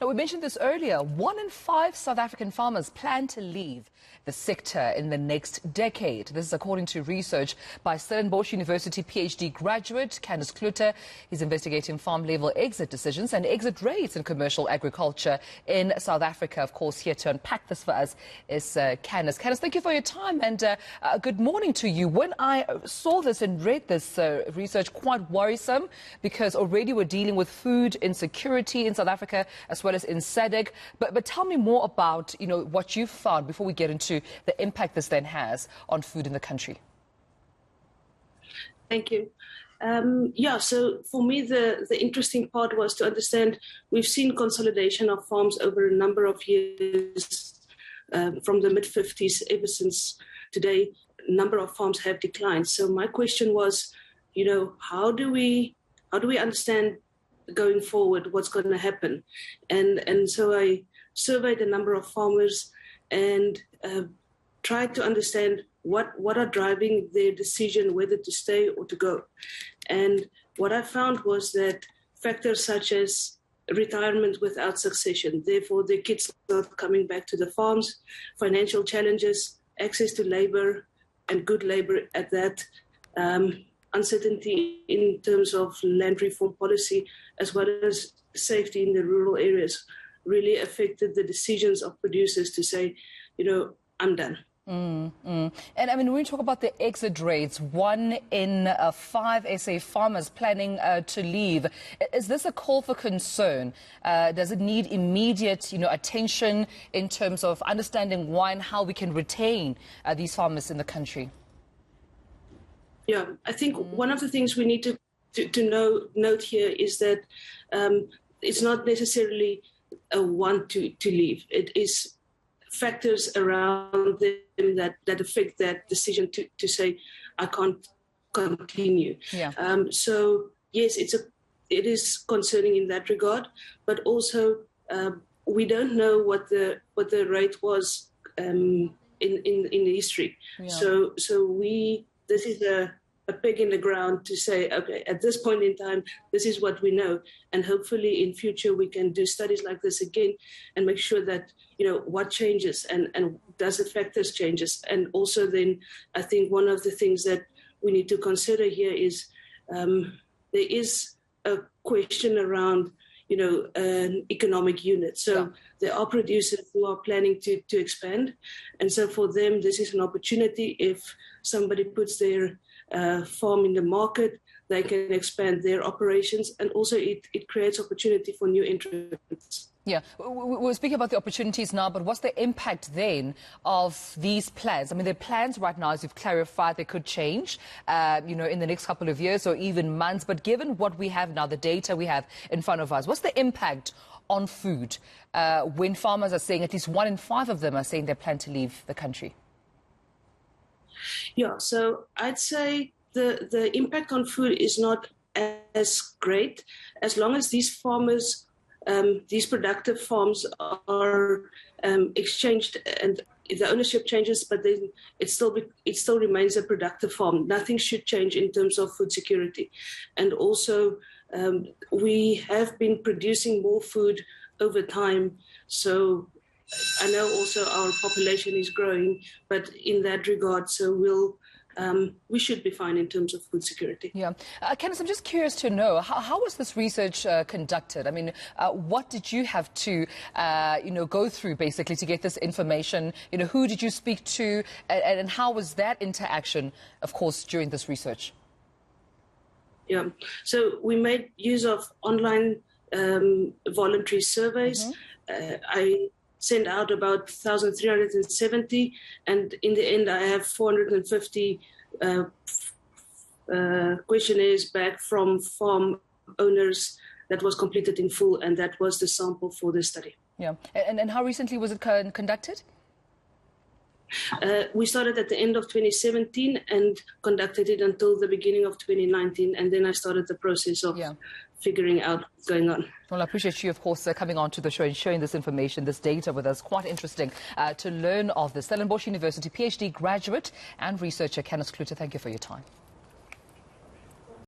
Now, we mentioned this earlier. 1 in 5 South African farmers plan to leave the sector in the next decade. This is according to research by Stellenbosch University PhD graduate Kandas Cloete. He's investigating farm-level exit decisions and exit rates in commercial agriculture in South Africa. Of course, here to unpack this for us is Kandas. Kandas, thank you for your time and good morning to you. When I saw this and read this research, quite worrisome because already we're dealing with food insecurity in South Africa as well as in SADC. But tell me more about, what you've found before we get into the impact this then has on food in the country. Thank you. So for me, the interesting part was to understand we've seen consolidation of farms over a number of years from the mid-50s ever since today. A number of farms have declined. So my question was, how do we understand going forward what's going to happen? And so I surveyed a number of farmers and tried to understand what are driving their decision whether to stay or to go. And what I found was that factors such as retirement without succession, therefore their kids not coming back to the farms, financial challenges, access to labor and good labor at that, uncertainty in terms of land reform policy, as well as safety in the rural areas, really affected the decisions of producers to say, I'm done. And when we talk about the exit rates, 1 in 5 SA farmers planning to leave, is this a call for concern? Does it need immediate, attention in terms of understanding why and how we can retain these farmers in the country? Yeah, I think one of the things we need to note here is that it's not necessarily a want to leave. It is factors around them that affect that decision to say, I can't continue. Yeah. So yes, it is concerning in that regard, but also we don't know what the rate was in the history. Yeah. So this is a peg in the ground to say, okay, at this point in time, this is what we know. And hopefully in future, we can do studies like this again and make sure that, what changes and does the factors changes. And also then I think one of the things that we need to consider here is there is a question around, an economic unit. So there are producers who are planning to expand. And so for them, this is an opportunity. If somebody puts their farm in the market, they can expand their operations, and also it creates opportunity for new entrants. Yeah, we're speaking about the opportunities now, but what's the impact then of these plans? I mean, their plans right now, as you've clarified, they could change, in the next couple of years or even months. But given what we have now, the data we have in front of us, what's the impact on food when farmers are saying, at least 1 in 5 of them are saying they plan to leave the country? Yeah, so I'd say the impact on food is not as great as long as these farmers, these productive farms are exchanged and the ownership changes, but then it still remains a productive farm. Nothing should change in terms of food security. And also we have been producing more food over time. So I know also our population is growing, but in that regard, so we should be fine in terms of food security. Yeah. Kandas, I'm just curious to know, how was this research conducted? I mean, what did you have to, go through basically to get this information? Who did you speak to and how was that interaction, of course, during this research? Yeah. So we made use of online voluntary surveys. I sent out about 1,370, and in the end I have 450 questionnaires back from farm owners that was completed in full, and that was the sample for the study. Yeah, and how recently was it conducted? We started at the end of 2017 and conducted it until the beginning of 2019, and then I started the process of figuring out what's going on. Well, I appreciate you, of course, coming on to the show and sharing this information, this data with us. Quite interesting to learn of this. Stellenbosch University PhD graduate and researcher Kandas Cloete, thank you for your time.